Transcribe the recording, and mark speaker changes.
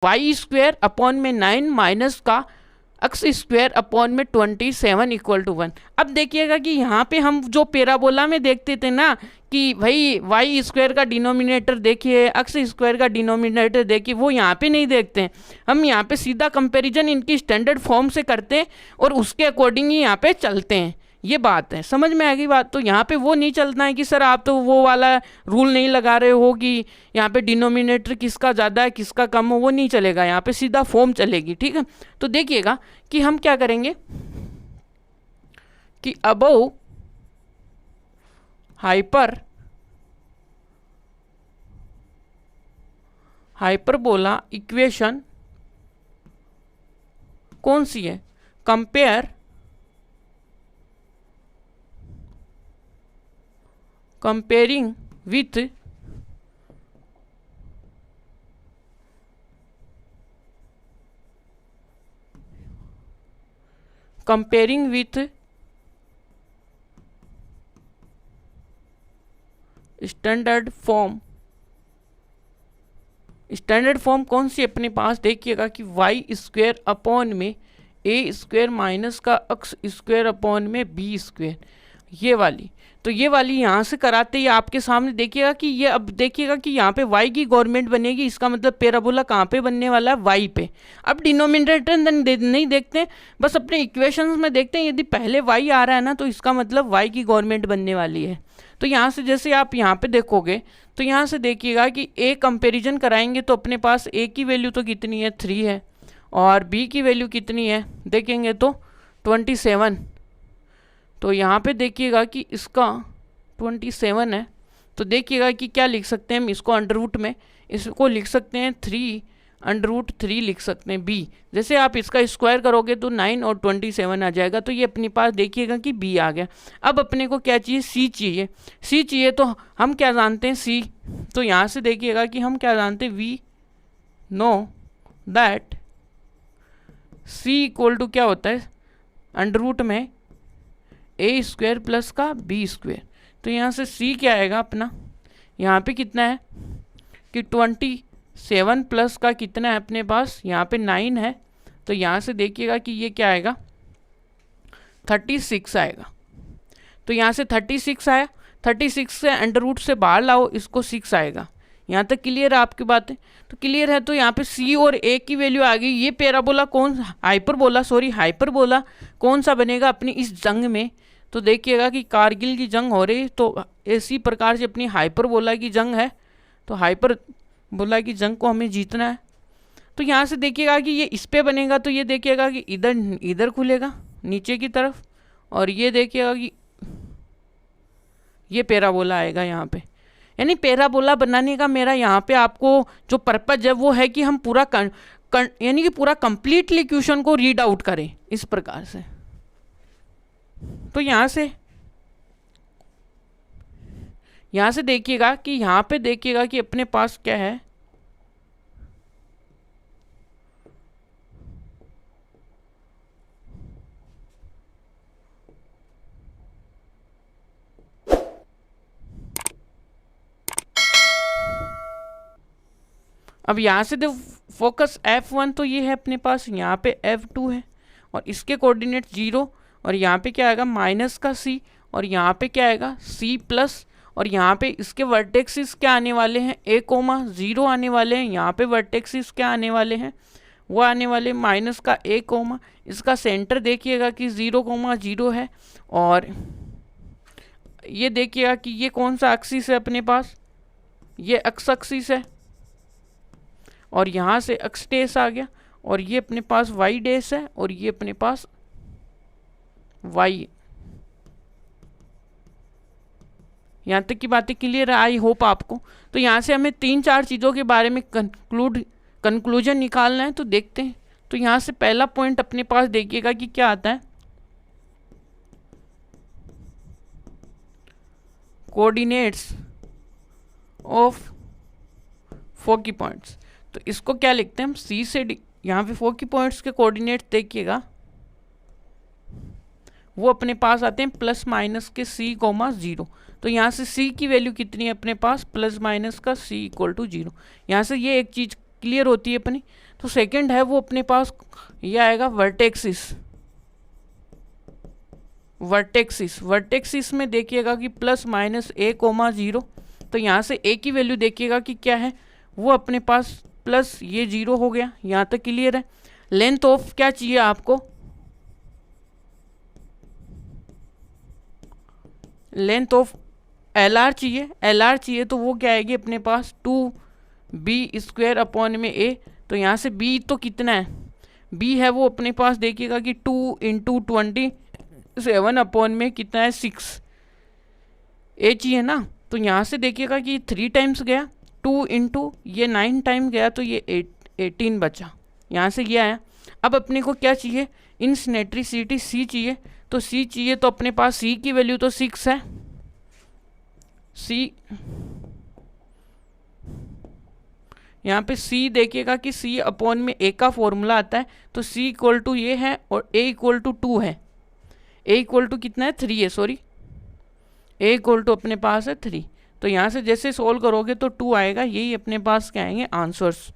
Speaker 1: Y square upon में 9 minus का x square upon में 27 इक्वल टू 1। अब देखिएगा कि यहाँ पे हम जो पैराबोला में देखते थे ना कि भाई वाई स्क्वायर का डिनोमिनेटर देखिए, एक्स स्क्वायर का डिनोमिनेटर देखिए, वो यहाँ पे नहीं देखते हैं। हम यहाँ पे सीधा कंपैरिजन इनकी स्टैंडर्ड फॉर्म से करते हैं और उसके अकॉर्डिंग ही यहाँ पे चलते हैं। ये बात है, समझ में आ गई बात। तो यहाँ पे वो नहीं चलता है कि सर आप तो वो वाला रूल नहीं लगा रहे हो कि यहाँ पे डिनोमिनेटर किसका ज़्यादा है किसका कम हो, वो नहीं चलेगा। यहाँ पे सीधा फॉर्म चलेगी, ठीक है। तो देखिएगा कि हम क्या करेंगे कि अबव हाइपरबोला इक्वेशन कौन सी है, कंपेयरिंग विथ स्टैंडर्ड फॉर्म कौन सी अपने पास, देखिएगा कि वाई स्क्वायर अपॉन में ए स्क्वायर माइनस का एक्स स्क्वायर अपॉन में बी स्क्वायर, ये वाली। तो ये वाली यहाँ से कराते ही आपके सामने देखिएगा कि ये, अब देखिएगा कि यहाँ पे y की गवर्नमेंट बनेगी, इसका मतलब पैराबोला कहाँ पे बनने वाला है, y पे। अब डिनोमिनेटर नहीं देखते, बस अपने इक्वेशंस में देखते हैं। यदि पहले y आ रहा है ना तो इसका मतलब y की गवर्नमेंट बनने वाली है। तो यहाँ से जैसे आप यहाँ पे देखोगे तो यहाँ से देखिएगा कि a कंपेरिजन कराएंगे तो अपने पास a की वैल्यू तो कितनी है, 3 है, और b की वैल्यू कितनी है देखेंगे तो 27। तो यहाँ पे देखिएगा कि इसका 27 है। तो देखिएगा कि क्या लिख सकते हैं हम इसको, अंडर रूट में इसको लिख सकते हैं 3√3 लिख सकते हैं b। जैसे आप इसका स्क्वायर करोगे तो 9 और 27 आ जाएगा। तो ये अपने पास देखिएगा कि b आ गया। अब अपने को क्या चाहिए, c चाहिए। तो हम क्या जानते हैं, c। तो यहाँ से देखिएगा कि हम क्या जानते हैं, we know that c equal to क्या होता है, अंडर रूट में ए स्क्वायर प्लस का बी स्क्वायर। तो यहाँ से c क्या आएगा अपना, यहाँ पे कितना है कि 27 प्लस का कितना है अपने पास, यहाँ पे 9 है। तो यहाँ से देखिएगा कि ये क्या आएगा, 36 आएगा। तो यहाँ से 36 आया, 36 से अंडर रूट से बाहर लाओ, इसको 6 आएगा। यहाँ तक क्लियर है आपकी बातें? तो क्लियर है। तो यहाँ पे c और a की वैल्यू आ गई। ये पैराबोला हाइपरबोला कौन सा बनेगा अपनी इस जंग में, तो देखिएगा कि कारगिल की जंग हो रही, तो इसी प्रकार से अपनी हाइपरबोला की जंग है। तो हाइपरबोला की जंग को हमें जीतना है। तो यहाँ से देखिएगा कि ये इस पे बनेगा, तो ये देखिएगा कि इधर खुलेगा नीचे की तरफ, और ये देखिएगा कि ये पैराबोला आएगा यहाँ पे। यानी पैराबोला बनाने का मेरा यहाँ पे आपको जो पर्पज है वो है कि हम पूरा यानी कि पूरा कंप्लीटली क्वेश्चन को रीड आउट करें इस प्रकार से। तो यहाँ से देखिएगा कि यहाँ पे देखिएगा कि अपने पास क्या है, अब यहाँ से देखो फोकस F1 तो ये है अपने पास, यहाँ पे F2 है और इसके कोऑर्डिनेट 0, और यहाँ पे क्या आएगा माइनस का c, और यहाँ पे क्या आएगा c प्लस, और यहाँ पे इसके वर्टेक्सिस क्या आने वाले हैं, a,0 आने वाले हैं। यहाँ पे वर्टेक्सिस क्या आने वाले हैं, वो आने वाले माइनस का a, इसका सेंटर देखिएगा कि 0,0 है। और ये देखिएगा कि ये कौन सा एक्सिस है अपने पास, ये एक्स एक्सिस है, और यहाँ से एक्स डेस आ गया, और ये अपने पास वाई डेस है, और ये अपने पास वाई। यहाँ तक की बातें क्लियर है, आई होप आपको। तो यहाँ से हमें 3-4 चीज़ों के बारे में कंक्लूजन निकालना है। तो देखते हैं। तो यहाँ से पहला पॉइंट अपने पास देखिएगा कि क्या आता है, कोऑर्डिनेट्स ऑफ फोकी पॉइंट्स। तो इसको क्या लिखते हैं हम, सी से डी। यहाँ पे फोकी पॉइंट्स के कोऑर्डिनेट्स देखिएगा वो अपने पास आते हैं प्लस माइनस के c,0। तो यहाँ से c की वैल्यू कितनी है अपने पास, प्लस माइनस का c = 0। यहाँ से ये एक चीज़ क्लियर होती है अपनी। तो सेकंड है वो अपने पास ये आएगा वर्टेक्सिस। वर्टेक्सिस में देखिएगा कि प्लस माइनस a कोमा 0, तो यहाँ से a की वैल्यू देखिएगा कि क्या है, वो अपने पास प्लस ये 0 हो गया। यहाँ तक क्लियर है। लेंथ ऑफ क्या चाहिए आपको, लेंथ ऑफ LR चाहिए। LR चाहिए तो वो क्या आएगी अपने पास 2b² अपॉन में a। तो यहाँ से b तो कितना है, b है वो अपने पास देखिएगा कि 2 × 27 अपॉन में कितना है 6 a चाहिए ना। तो यहाँ से देखिएगा कि 3 टाइम्स गया, 2 × ये 9 टाइम गया, तो ये 18 बचा। यहाँ से ये आया। अब अपने को क्या चाहिए, इंसिनेट्रिसिटी c चाहिए। तो c चाहिए तो अपने पास c की वैल्यू तो 6 है। c यहाँ पे c देखिएगा कि c अपॉन में a का फॉर्मूला आता है, तो c इक्वल टू ये है और a इक्वल टू 2 है। a इक्वल टू कितना है 3 है, सॉरी a इक्वल टू अपने पास है 3। तो यहाँ से जैसे सोल्व करोगे तो 2 आएगा। यही अपने पास क्या आएंगे आंसर्स।